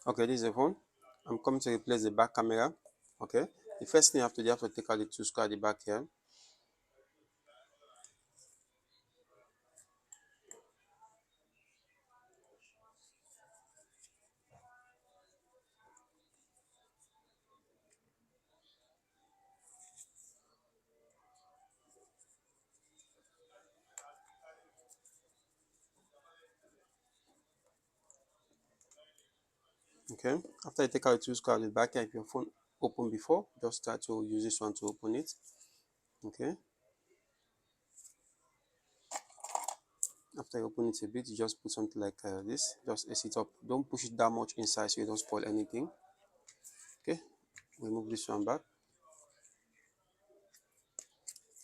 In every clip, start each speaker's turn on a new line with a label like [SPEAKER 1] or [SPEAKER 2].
[SPEAKER 1] Okay, this is the phone. I'm coming to replace the back camera. Okay, the first thing you have to do, you have to take out the two screws at the back here. Okay, after you take out the two screws at the back here, if your phone opened before, just try to use this one to open it. Okay, after you open it a bit, you just put something like this, just ace it up. Don't push it that much inside so you don't spoil anything. Okay, remove this one back,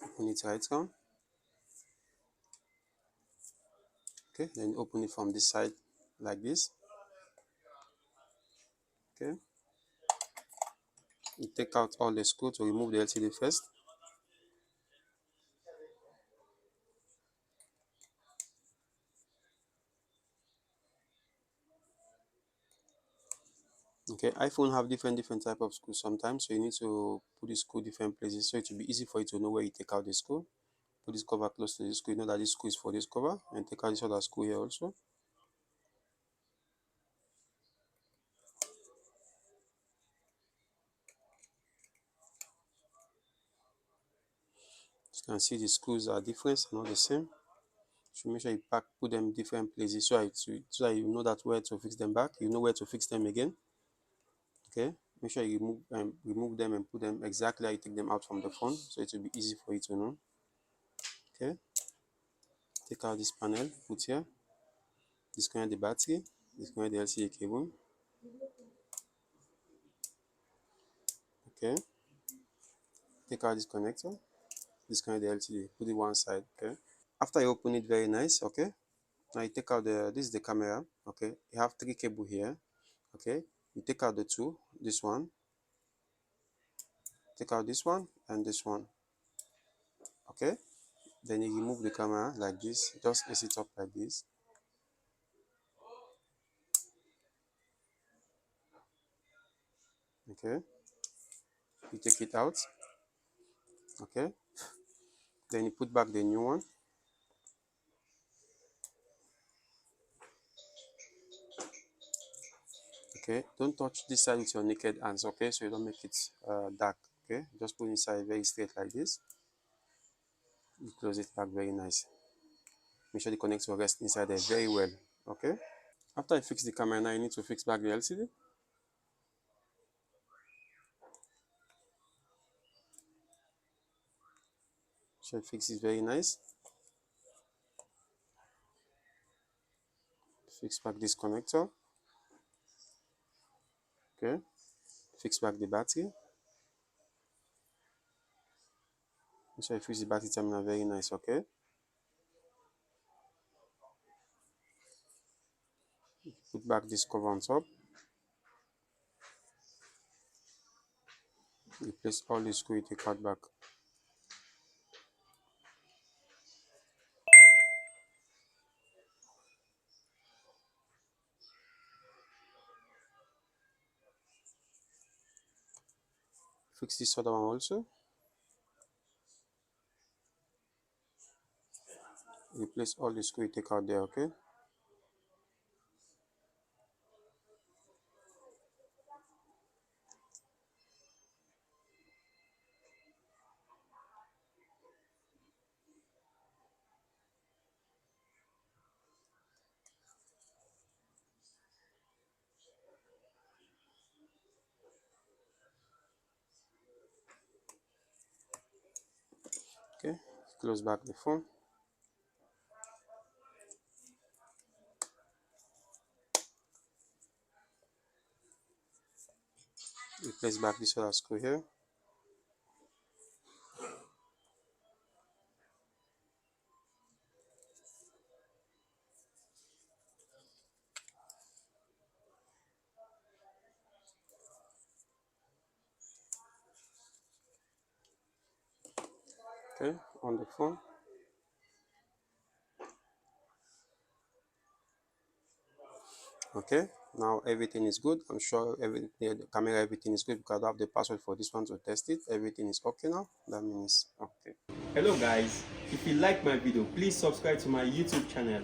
[SPEAKER 1] open it right down. Okay, then open it from this side like this. Okay, you take out all the screws to remove the LCD first. Okay, iPhone have different type of screws sometimes, so you need to put the screw different places so it will be easy for you to know where you take out the screw. Put this cover close to the screw, you know that this screw is for this cover, and take out this other screw here also. You can see the screws are different, not the same. So make sure you put them different places so that you know that where to fix them back, you know where to fix them again. Okay, make sure you remove them and put them exactly how you take them out from the phone, so it will be easy for you to know. Okay, take out this panel, put here, disconnect the battery, disconnect the LCD cable. Okay, take out this connector, disconnect the LCD, put it one side. Okay, after you open it very nice. Okay, now you take out this is the camera. Okay, you have three cable here. Okay, you take out the two, this one, take out this one and this one. Okay, then you remove the camera like this, just ace it up like this. Okay, you take it out. Okay, then you put back the new one. Okay, don't touch this side with your naked hands. Okay, so you don't make it dark. Okay, just put inside very straight like this. You close it back very nice. Make sure the connector rests inside there very well. Okay, after you fix the camera, now you need to fix back the LCD. So fix it very nice. Fix back this connector. Okay, fix back the battery. Make sure you fix the battery terminal very nice. Okay, put back this cover on top. Replace all the screw with a cut back. Fix this other one also. Replace all the screw you take out there. Okay, okay, close back the phone. Replace back this other screw here. Okay, on the phone. Okay, Now everything is good. I'm sure everything, the camera, everything is good because I have the password for this one to test it. Everything is okay now. That means okay.
[SPEAKER 2] Hello guys, if you like my video, please subscribe to my YouTube channel